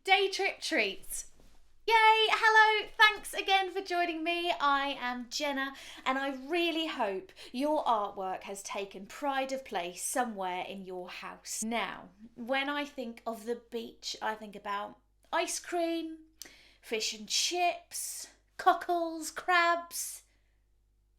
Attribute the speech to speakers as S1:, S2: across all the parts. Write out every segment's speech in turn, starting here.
S1: Day trip treats. Yay! Hello! Thanks again for joining me. I am Jenna and I really hope your artwork has taken pride of place somewhere in your house. Now, when I think of the beach, I think about ice cream, fish and chips, cockles, crabs.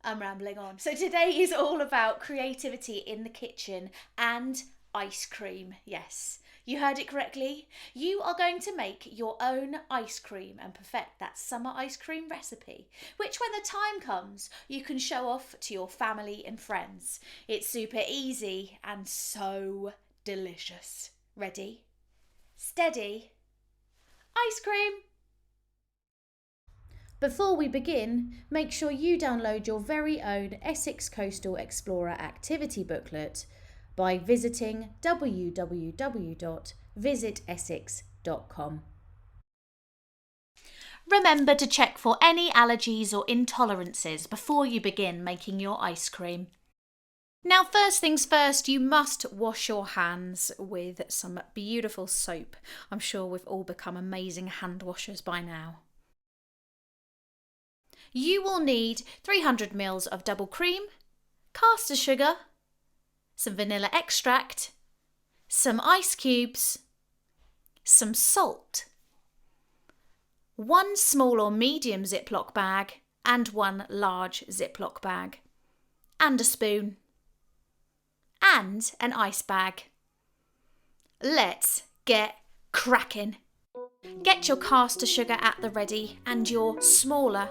S1: I'm rambling on. So today is all about creativity in the kitchen and ice cream. Yes, you heard it correctly. You are going to make your own ice cream and perfect that summer ice cream recipe, which when the time comes, you can show off to your family and friends. It's super easy and so delicious. Ready? Steady. Ice cream! Before we begin, make sure you download your very own Essex Coastal Explorer activity booklet by visiting www.visitessex.com. Remember to check for any allergies or intolerances before you begin making your ice cream. Now, first things first, you must wash your hands with some beautiful soap. I'm sure we've all become amazing hand washers by now. You will need 300 ml of double cream, caster sugar, some vanilla extract, some ice cubes, some salt, one small or medium Ziploc bag and one large Ziploc bag, and a spoon, and an ice bag. Let's get cracking. Get your caster sugar at the ready and your smaller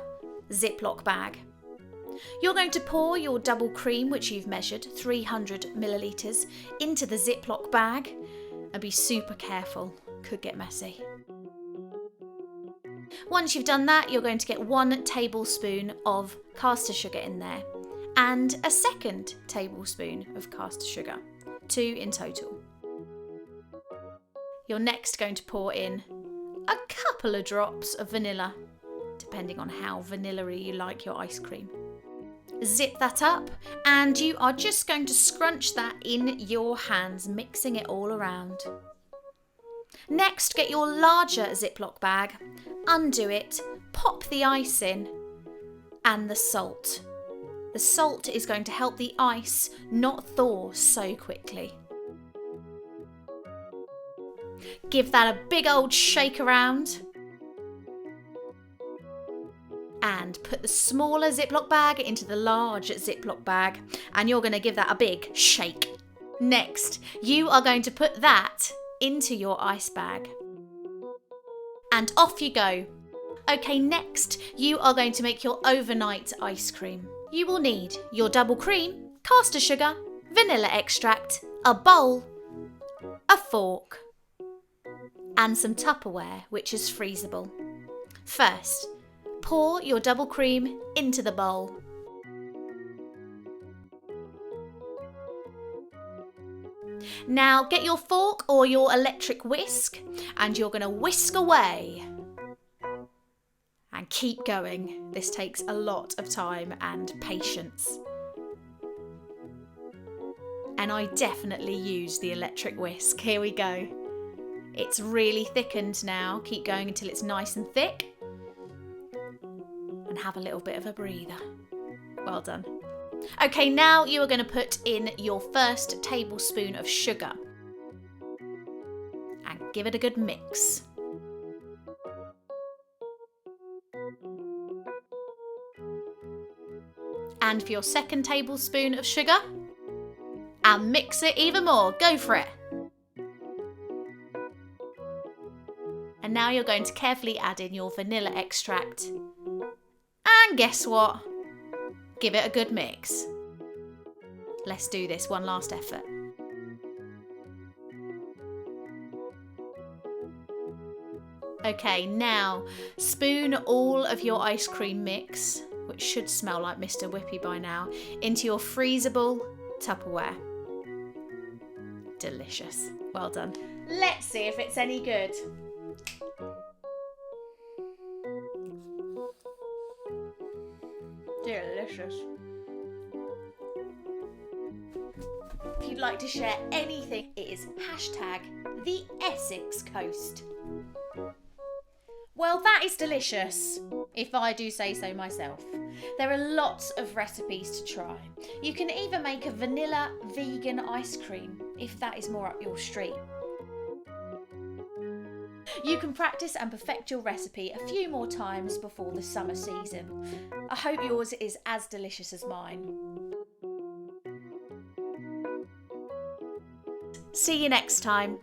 S1: Ziploc bag. You're going to pour your double cream, which you've measured 300 millilitres, into the Ziploc bag and be super careful, could get messy. Once you've done that, you're going to get 1 tablespoon of caster sugar in there and a second tablespoon of caster sugar, 2 in total. You're next going to pour in a couple of drops of vanilla, depending on how vanilla-y you like your ice cream. Zip that up and you are just going to scrunch that in your hands, mixing it all around. Next, get your larger Ziploc bag, undo it, pop the ice in and the salt. The salt is going to help the ice not thaw so quickly. Give that a big old shake around. And put the smaller Ziploc bag into the large Ziploc bag and you're going to give that a big shake. Next, you are going to put that into your ice bag. And off you go. Okay, next you are going to make your overnight ice cream. You will need your double cream, caster sugar, vanilla extract, a bowl, a fork, and some Tupperware, which is freezable. First, pour your double cream into the bowl. Now get your fork or your electric whisk and you're going to whisk away. And keep going. This takes a lot of time and patience. And I definitely use the electric whisk. Here we go. It's really thickened now. Keep going until it's nice and thick. And have a little bit of a breather. Well done. Okay, now you are going to put in your first tablespoon of sugar and give it a good mix. And for your second tablespoon of sugar, and mix it even more. Go for it. And now you're going to carefully add in your vanilla extract. And guess what? Give it a good mix. Let's do this one last effort. Okay, now spoon all of your ice cream mix, which should smell like Mr. Whippy by now, into your freezable Tupperware. Delicious. Well done. Let's see if it's any good. Delicious. If you'd like to share anything, it is hashtag the Essex Coast. Well, that is delicious, if I do say so myself. There are lots of recipes to try. You can even make a vanilla vegan ice cream, if that is more up your street. You can practice and perfect your recipe a few more times before the summer season. I hope yours is as delicious as mine. See you next time.